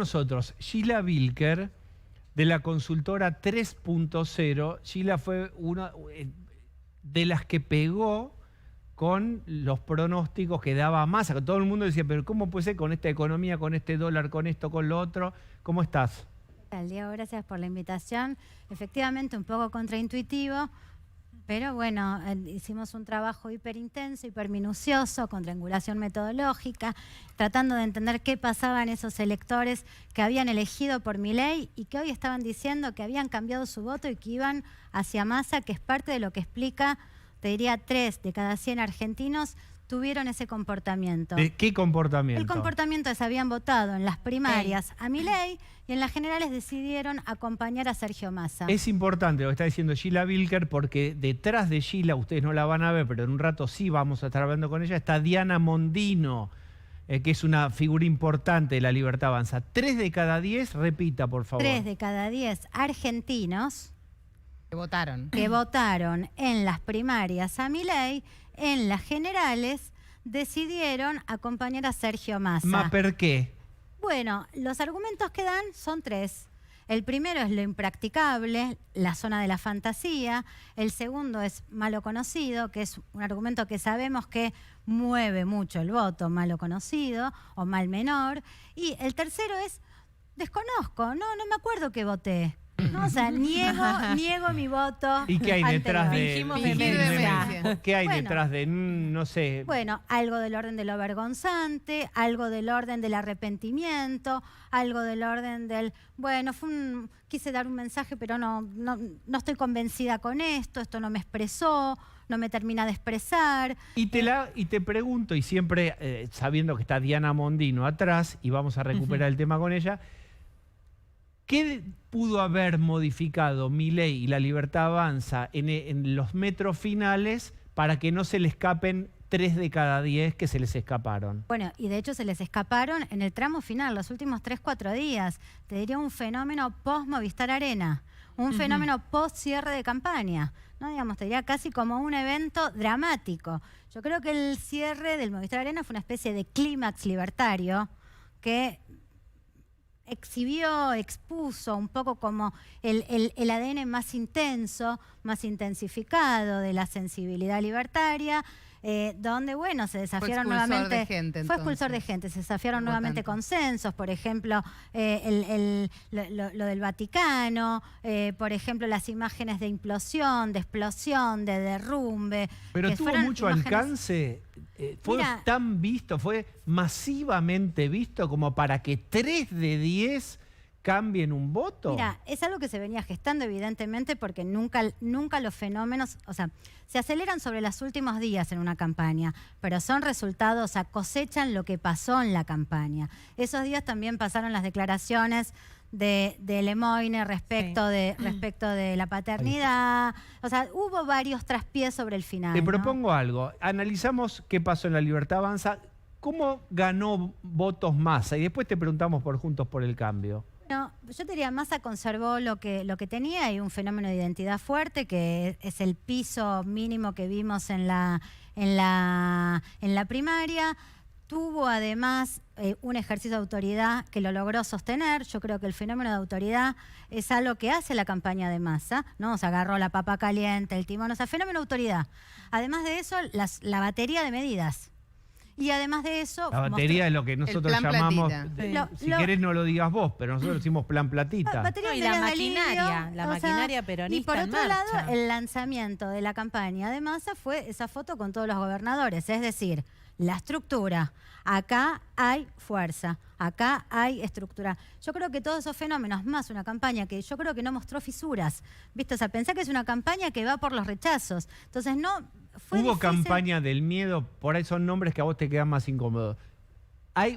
Nosotros, Sheila Bilker, de la consultora 3.0, Sheila fue una de las que pegó con los pronósticos que daba Massa, que todo el mundo decía, pero ¿cómo puede ser con esta economía, con este dólar, con esto, con lo otro? ¿Cómo estás? Diego, gracias por la invitación. Efectivamente, un poco contraintuitivo, pero bueno, hicimos un trabajo hiper intenso, hiper minucioso, con triangulación metodológica, tratando de entender qué pasaba en esos electores que habían elegido por Milei y que hoy estaban diciendo que habían cambiado su voto y que iban hacia Massa, que es parte de lo que explica, te diría, 3 de cada 100 argentinos tuvieron ese comportamiento. ¿De qué comportamiento? El comportamiento es, habían votado en las primarias a Milei y en las generales decidieron acompañar a Sergio Massa. Es importante lo que está diciendo Sheila Bilker, porque detrás de Sheila, ustedes no la van a ver, pero en un rato sí vamos a estar hablando con ella, está Diana Mondino, que es una figura importante de La Libertad Avanza. 3 de cada 10, repita, por favor. 3 de cada 10 argentinos que votaron en las primarias a Milei, en las generales decidieron acompañar a Sergio Massa. ¿Ma por qué? Bueno, los argumentos que dan son 3. El primero es lo impracticable, la zona de la fantasía. El segundo es malo conocido, que es un argumento que sabemos que mueve mucho el voto, malo conocido o mal menor. Y el tercero es desconozco, no me acuerdo que voté. No, o sea, niego mi voto. ¿Y qué hay detrás de...? Fingimos demencia. ¿Qué hay Bueno, detrás de...? No sé. Bueno, algo del orden de lo vergonzante, algo del orden del arrepentimiento, algo del orden del... Bueno, quise dar un mensaje, pero no estoy convencida con esto no me expresó, no me termina de expresar. Y te pregunto, y siempre sabiendo que está Diana Mondino atrás, y vamos a recuperar el tema con ella, ¿qué pudo haber modificado Milei y La Libertad Avanza en los metros finales para que no se le escapen 3 de cada 10 que se les escaparon? Bueno, y de hecho se les escaparon en el tramo final, los últimos 3-4 días. Te diría un fenómeno post-Movistar Arena, un fenómeno post-cierre de campaña. ¿No? Digamos, te diría casi como un evento dramático. Yo creo que el cierre del Movistar Arena fue una especie de clímax libertario que expuso un poco como el ADN más intenso, más intensificado de la sensibilidad libertaria, donde, bueno, se desafiaron nuevamente... Fue expulsor de gente, se desafiaron nuevamente consensos, por ejemplo, lo del Vaticano, por ejemplo, las imágenes de implosión, de explosión, de derrumbe. Pero tuvo mucho alcance... ¿Fue tan visto, fue masivamente visto como para que 3 de 10 cambien un voto? Mira, es algo que se venía gestando evidentemente porque nunca los fenómenos, o sea, se aceleran sobre los últimos días en una campaña, pero son resultados, o sea, cosechan lo que pasó en la campaña. Esos días también pasaron las declaraciones de Lemoyne respecto de la paternidad. O sea, hubo varios traspiés sobre el final. Te propongo algo. Analizamos qué pasó en La Libertad Avanza. ¿Cómo ganó votos Massa? Y después te preguntamos por Juntos por el Cambio. No, yo te diría, Massa conservó lo que tenía y un fenómeno de identidad fuerte, que es el piso mínimo que vimos en la primaria. Tuvo además un ejercicio de autoridad que lo logró sostener. Yo creo que el fenómeno de autoridad es algo que hace la campaña de Massa, ¿no? O sea, agarró la papa caliente, el timón, o sea, fenómeno de autoridad. Además de eso, la batería de medidas. Y además de eso... La batería es lo que nosotros llamamos... si querés no lo digas vos, pero nosotros decimos plan platita. Batería y la maquinaria peronista. Y por otro lado, el lanzamiento de la campaña de Massa fue esa foto con todos los gobernadores. Es decir, la estructura. Acá hay fuerza, acá hay estructura. Yo creo que todos esos fenómenos, más una campaña que yo creo que no mostró fisuras, ¿viste? O sea, pensá que es una campaña que va por los rechazos. Entonces, no... Hubo campaña del miedo, por ahí son nombres que a vos te quedan más incómodos.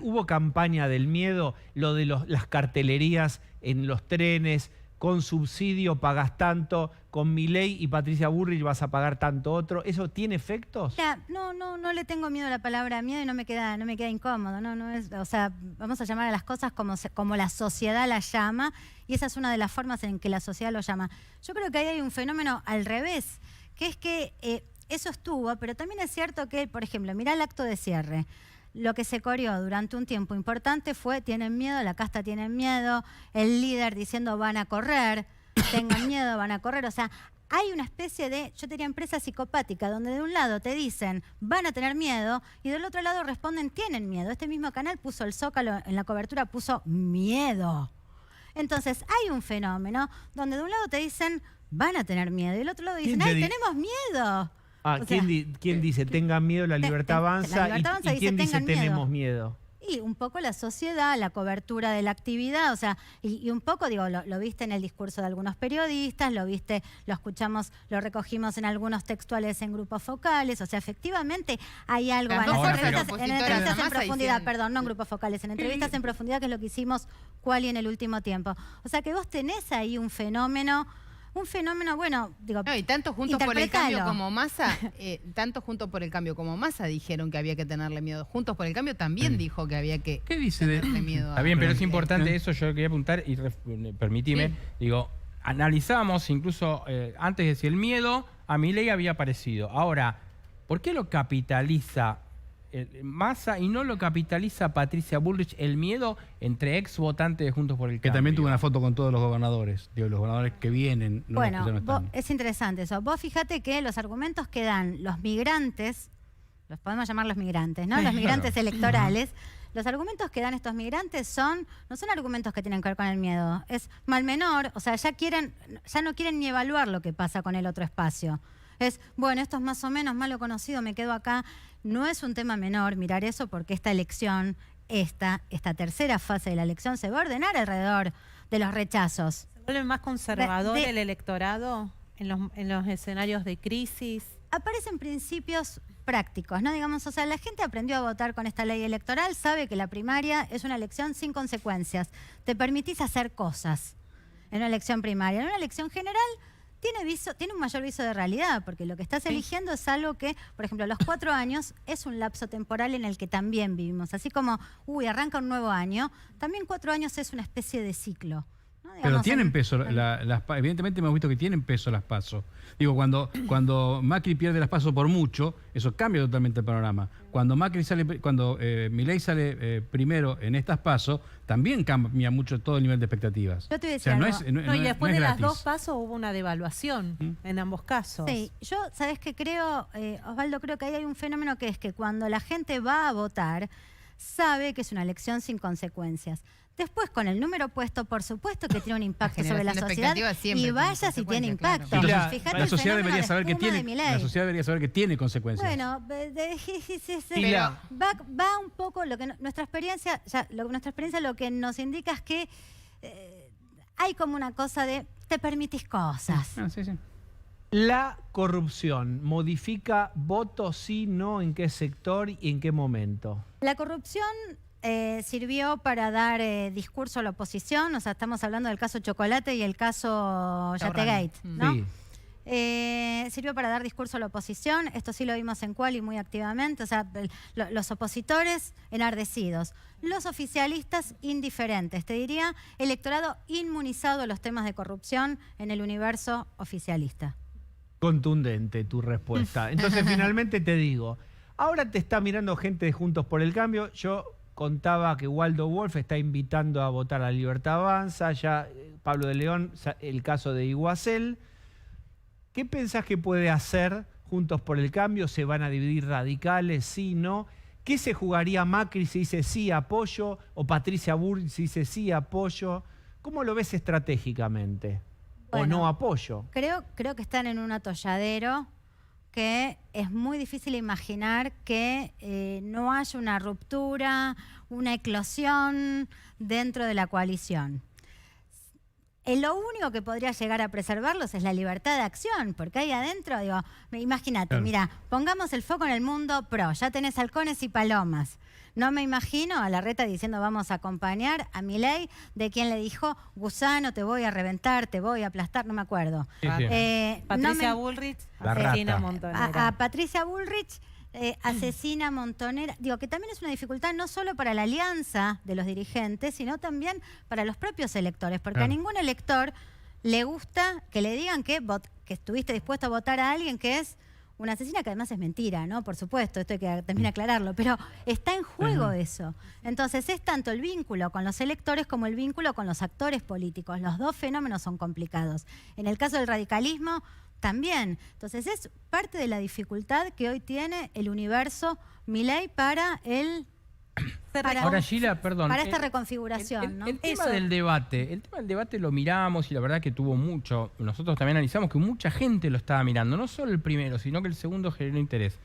Hubo campaña del miedo, lo de las cartelerías en los trenes, con subsidio pagas tanto, con Milei y Patricia Bullrich vas a pagar tanto otro. ¿Eso tiene efectos? Mira, no le tengo miedo a la palabra miedo y no me queda incómodo. No es, o sea, vamos a llamar a las cosas como la sociedad las llama, y esa es una de las formas en que la sociedad lo llama. Yo creo que ahí hay un fenómeno al revés, que es que eso estuvo, pero también es cierto que, por ejemplo, mirá el acto de cierre. lo que se corrió durante un tiempo importante fue tienen miedo, la casta tiene miedo, el líder diciendo van a correr, tengan miedo, van a correr. O sea, hay una especie de, yo diría, empresa psicopática, donde de un lado te dicen van a tener miedo y del otro lado responden tienen miedo. Este mismo canal puso el Zócalo, en la cobertura puso miedo. Entonces hay un fenómeno donde de un lado te dicen van a tener miedo y del otro lado dicen ¡ay, tenemos miedo! Ah, O sea, ¿quién dice tengan miedo, la libertad avanza? La libertad avanza ¿Y quién dice tengan miedo. tenemos miedo? Y un poco la sociedad, la cobertura de la actividad, o sea, y un poco, digo, lo viste en el discurso de algunos periodistas, lo viste, lo escuchamos, lo recogimos en algunos textuales en grupos focales, o sea, efectivamente hay algo. Las En dos las fuerzas entrevistas en opositoras a Massa profundidad, dicen- perdón, no en grupos focales, en entrevistas en profundidad, que es lo que hicimos Quali en el último tiempo. O sea, que vos tenés ahí un fenómeno, bueno, digo, No, y tanto Juntos por el Cambio interpretalo. como Massa, dijeron que había que tenerle miedo. Juntos por el Cambio también dijo que había que ¿Qué dice tenerle miedo. Está bien, pero es Milei. importante eso, yo quería apuntar y permitime, Sí. digo, analizamos incluso antes de decir el miedo a Milei había aparecido. Ahora, ¿por qué lo capitaliza Massa y no lo capitaliza Patricia Bullrich el miedo entre ex votantes de Juntos por el Que Cambio? también tuvo una foto con todos los gobernadores. Digo, los gobernadores que vienen, no bueno, los que ya no están. es interesante eso. Vos fíjate que los argumentos que dan los migrantes, los podemos llamar los migrantes, ¿no? Los migrantes electorales, los argumentos que dan estos migrantes no son argumentos que tienen que ver con el miedo. Es mal menor, o sea, ya no quieren ni evaluar lo que pasa con el otro espacio. Es, bueno, esto es más o menos malo conocido, me quedo acá. No es un tema menor mirar eso porque esta elección, esta tercera fase de la elección se va a ordenar alrededor de los rechazos. ¿Se vuelve más conservador de- el electorado en los escenarios de crisis? Aparecen principios prácticos, ¿no? Digamos, o sea, la gente aprendió a votar con esta ley electoral, sabe que la primaria es una elección sin consecuencias. Te permitís hacer cosas en una elección primaria. En una elección general tiene un mayor viso de realidad, porque lo que estás eligiendo es algo que, por ejemplo, los 4 años es un lapso temporal en el que también vivimos. Así como, arranca un nuevo año, también 4 años es una especie de ciclo, ¿no? Pero Digamos, tienen peso, evidentemente hemos visto que tienen peso las PASO. Digo, cuando Macri pierde las PASO por mucho, eso cambia totalmente el panorama. Cuando Milei sale primero en estas PASO, también cambia mucho todo el nivel de expectativas. Yo te voy a O sea, decir algo. No, y después no es de las gratis. dos pasos hubo una devaluación en ambos casos. Sí, yo, ¿sabes qué creo, Osvaldo? Creo que ahí hay un fenómeno que es que cuando la gente va a votar, sabe que es una elección sin consecuencias. Después, con el número puesto, por supuesto que tiene un impacto sobre la generación de sociedad expectativas siempre y tiene vaya si tiene consecuencias, claro. impacto. Entonces, Fíjate La el sociedad fenómeno debería de saber que espuma de tiene, Milei. la sociedad debería saber que tiene consecuencias. Bueno, Pero- va un poco lo que nuestra experiencia, lo que nos indica es que hay como una cosa de te permitís cosas. Ah, sí, sí. ¿La corrupción modifica votos, sí, no, en qué sector y en qué momento? La corrupción sirvió para dar discurso a la oposición, o sea, estamos hablando del caso Chocolate y el caso Yategate, ¿no? Sí. Sirvió para dar discurso a la oposición, esto sí lo vimos en Quali muy activamente, o sea, los opositores enardecidos, los oficialistas indiferentes, te diría, electorado inmunizado a los temas de corrupción en el universo oficialista. Contundente tu respuesta. Entonces, finalmente te digo, ahora te está mirando gente de Juntos por el Cambio. Yo contaba que Waldo Wolf está invitando a votar a Libertad Avanza, ya Pablo de León, el caso de Iguacel. ¿Qué pensás que puede hacer Juntos por el Cambio? ¿Se van a dividir radicales? ¿Sí, no? ¿Qué se jugaría Macri si dice sí, apoyo? ¿O Patricia Bullrich si dice sí, apoyo? ¿Cómo lo ves estratégicamente? ¿O Bueno, no apoyo? Creo que están en un atolladero que es muy difícil imaginar que no haya una ruptura, una eclosión dentro de la coalición. Lo único que podría llegar a preservarlos es la libertad de acción, porque ahí adentro, digo, imagínate, Claro. mira, pongamos el foco en el mundo pro, ya tenés halcones y palomas. No me imagino a Larreta diciendo vamos a acompañar a Milei, de quien le dijo, gusano, te voy a reventar, te voy a aplastar, no me acuerdo. Sí, sí. Patricia Bullrich, La Cristina rata. Montonera. A Patricia Bullrich, asesina Montonera. Digo que también es una dificultad no solo para la alianza de los dirigentes, sino también para los propios electores, porque Claro. a ningún elector le gusta que le digan que estuviste dispuesto a votar a alguien que es una asesina, que además es mentira, ¿no? Por supuesto, esto hay que también aclararlo, pero está en juego eso. Entonces es tanto el vínculo con los electores como el vínculo con los actores políticos. Los dos fenómenos son complicados. En el caso del radicalismo, también. Entonces es parte de la dificultad que hoy tiene el universo Milei para el... Ahora, Sheila, perdón. Para esta reconfiguración, ¿no? El tema del debate lo miramos y la verdad que tuvo mucho. Nosotros también analizamos que mucha gente lo estaba mirando, no solo el primero, sino que el segundo generó interés.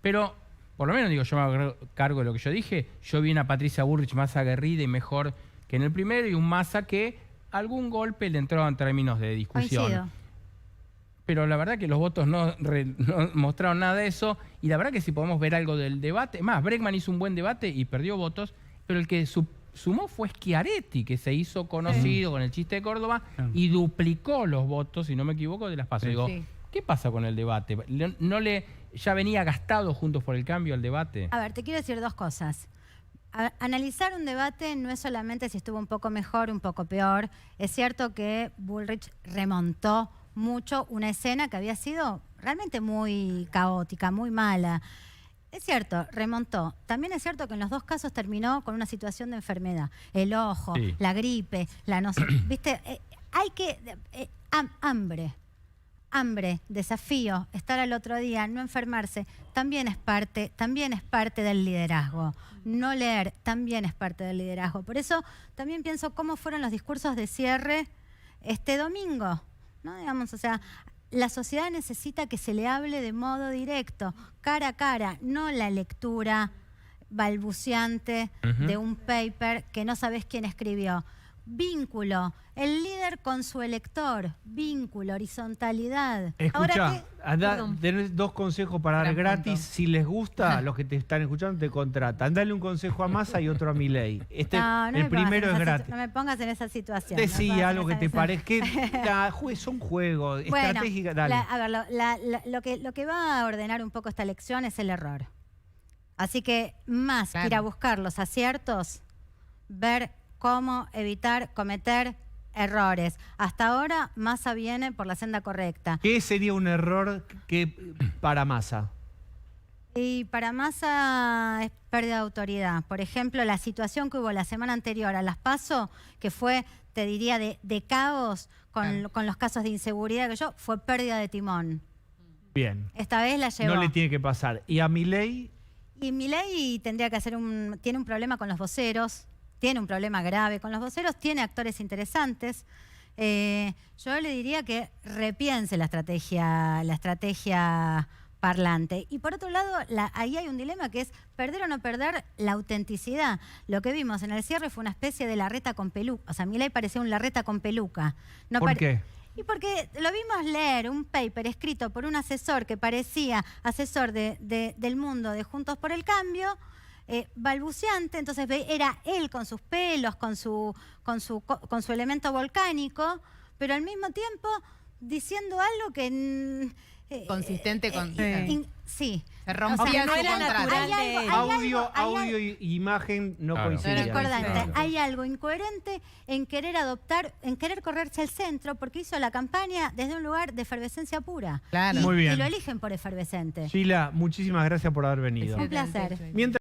Pero, por lo menos digo, yo me hago cargo de lo que yo dije. Yo vi una Patricia Bullrich más aguerrida y mejor que en el primero, y un Massa que algún golpe le entró en términos de discusión. Coincido. Pero la verdad que los votos no mostraron nada de eso. Y la verdad que si podemos ver algo del debate... Más, Bregman hizo un buen debate y perdió votos, pero el que sumó fue Schiaretti, que se hizo conocido con el chiste de Córdoba y duplicó los votos, si no me equivoco, de las PASO. Digo, ¿qué pasa con el debate? ¿Ya venía gastado Juntos por el Cambio el debate? A ver, te quiero decir dos cosas. Analizar un debate no es solamente si estuvo un poco mejor, un poco peor. Es cierto que Bullrich remontó mucho una escena que había sido realmente muy caótica, muy mala. Es cierto, remontó. También es cierto que en los dos casos terminó con una situación de enfermedad. El ojo, la gripe, la no sé. ¿Viste? Hay que... hambre, desafío, estar al otro día, no enfermarse, también es parte del liderazgo. No leer también es parte del liderazgo. Por eso también pienso cómo fueron los discursos de cierre este domingo, ¿no? Digamos, o sea, la sociedad necesita que se le hable de modo directo, cara a cara, no la lectura balbuceante de un paper que no sabes quién escribió. Vínculo, el líder con su elector, vínculo, horizontalidad. Escucha, tenés dos consejos para dar gratis. Si les gusta, los que te están escuchando te contratan. Dale un consejo a Massa y otro a Milei. El primero es gratis. No me pongas en esa situación. Decí algo que te parezca. Son juegos, estratégicas. Dale. A ver, lo que va a ordenar un poco esta elección es el error. Así que más que ir a buscar los aciertos, ver cómo evitar cometer errores. Hasta ahora, Massa viene por la senda correcta. ¿Qué sería un error para Massa? Y para Massa es pérdida de autoridad. Por ejemplo, la situación que hubo la semana anterior a las PASO, que fue, te diría, de caos con los casos de inseguridad fue pérdida de timón. Bien. Esta vez la llevó. No le tiene que pasar. ¿Y a Milei? Y Milei tendría que tiene un problema con los voceros. Tiene un problema grave con los voceros, tiene actores interesantes. Yo le diría que repiense la estrategia parlante. Y por otro lado, ahí hay un dilema que es perder o no perder la autenticidad. Lo que vimos en el cierre fue una especie de Larreta con peluca. O sea, Milei parecía un Larreta con peluca. ¿Por qué? Y porque lo vimos leer un paper escrito por un asesor que parecía asesor del mundo de Juntos por el Cambio, balbuceante. Entonces era él con sus pelos, con su elemento volcánico, pero al mismo tiempo diciendo algo que... consistente con... sí. Se rompía, o sea, no su era contrato. natural. Audio y imagen no coincidían. Discordante. Hay algo incoherente en querer correrse al centro, porque hizo la campaña desde un lugar de efervescencia pura. Claro. Muy bien. Y lo eligen por efervescente. Sheila, muchísimas gracias por haber venido. Un placer. Mientras